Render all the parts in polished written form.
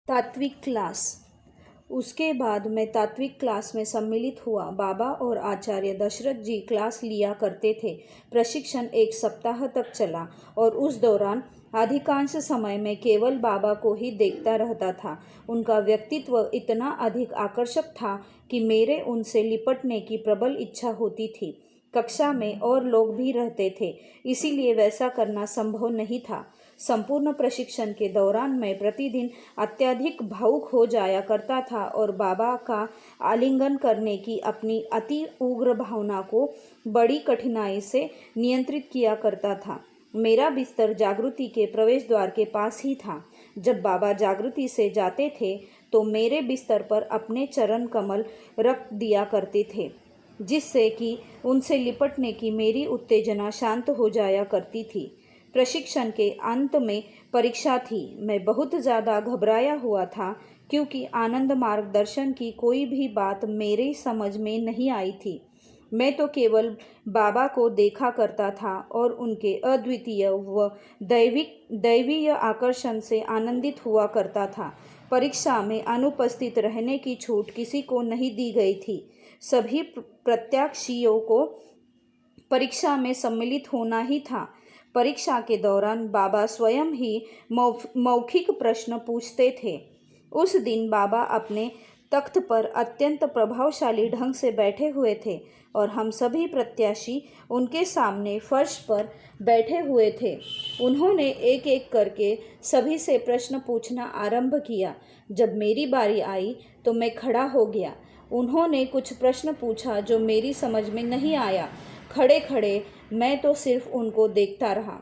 तात्विक क्लास। उसके बाद मैं तात्विक क्लास में सम्मिलित हुआ। बाबा और आचार्य दशरथ जी क्लास लिया करते थे। प्रशिक्षण 1 सप्ताह तक चला और उस दौरान अधिकांश समय मैं केवल बाबा को ही देखता रहता था। उनका व्यक्तित्व इतना अधिक आकर्षक था कि मेरे उनसे लिपटने की प्रबल इच्छा होती थी। कक्षा में और लोग भी रहते थे, इसीलिए वैसा करना संभव नहीं था। संपूर्ण प्रशिक्षण के दौरान मैं प्रतिदिन अत्यधिक भावुक हो जाया करता था और बाबा का आलिंगन करने की अपनी अति उग्र भावना को बड़ी कठिनाई से नियंत्रित किया करता था। मेरा बिस्तर जागृति के प्रवेश द्वार के पास ही था। जब बाबा जागृति से जाते थे तो मेरे बिस्तर पर अपने चरण कमल रख दिया करते थे, जिससे कि उनसे लिपटने की मेरी उत्तेजना शांत हो जाया करती थी। प्रशिक्षण के अंत में परीक्षा थी। मैं बहुत ज़्यादा घबराया हुआ था क्योंकि आनंद मार्गदर्शन की कोई भी बात मेरी समझ में नहीं आई थी। मैं तो केवल बाबा को देखा करता था और उनके अद्वितीय व दैवीय आकर्षण से आनंदित हुआ करता था। परीक्षा में अनुपस्थित रहने की छूट किसी को नहीं दी गई थी। सभी प्रत्याशियों को परीक्षा में सम्मिलित होना ही था। परीक्षा के दौरान बाबा स्वयं ही मौखिक प्रश्न पूछते थे। उस दिन बाबा अपने तख्त पर अत्यंत प्रभावशाली ढंग से बैठे हुए थे और हम सभी प्रत्याशी उनके सामने फर्श पर बैठे हुए थे। उन्होंने एक एक करके सभी से प्रश्न पूछना आरंभ किया। जब मेरी बारी आई तो मैं खड़ा हो गया। उन्होंने कुछ प्रश्न पूछा जो मेरी समझ में नहीं आया। खड़े खड़े मैं तो सिर्फ उनको देखता रहा।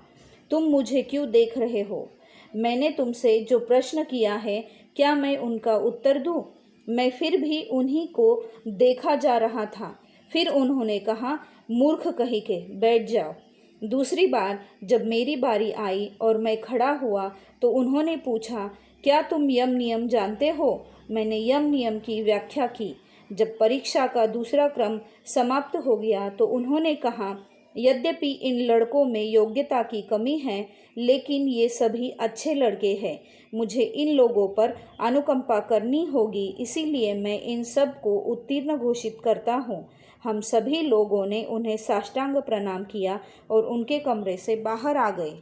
तुम मुझे क्यों देख रहे हो? मैंने तुमसे जो प्रश्न किया है, क्या मैं उनका उत्तर दूं? मैं फिर भी उन्हीं को देखा जा रहा था। फिर उन्होंने कहा, मूर्ख कहीं के, बैठ जाओ। दूसरी बार जब मेरी बारी आई और मैं खड़ा हुआ तो उन्होंने पूछा, क्या तुम यम नियम जानते हो? मैंने यम नियम की व्याख्या की। जब परीक्षा का दूसरा क्रम समाप्त हो गया तो उन्होंने कहा, यद्यपि इन लड़कों में योग्यता की कमी है, लेकिन ये सभी अच्छे लड़के हैं। मुझे इन लोगों पर अनुकंपा करनी होगी, इसीलिए मैं इन सब को उत्तीर्ण घोषित करता हूँ। हम सभी लोगों ने उन्हें साष्टांग प्रणाम किया और उनके कमरे से बाहर आ गए।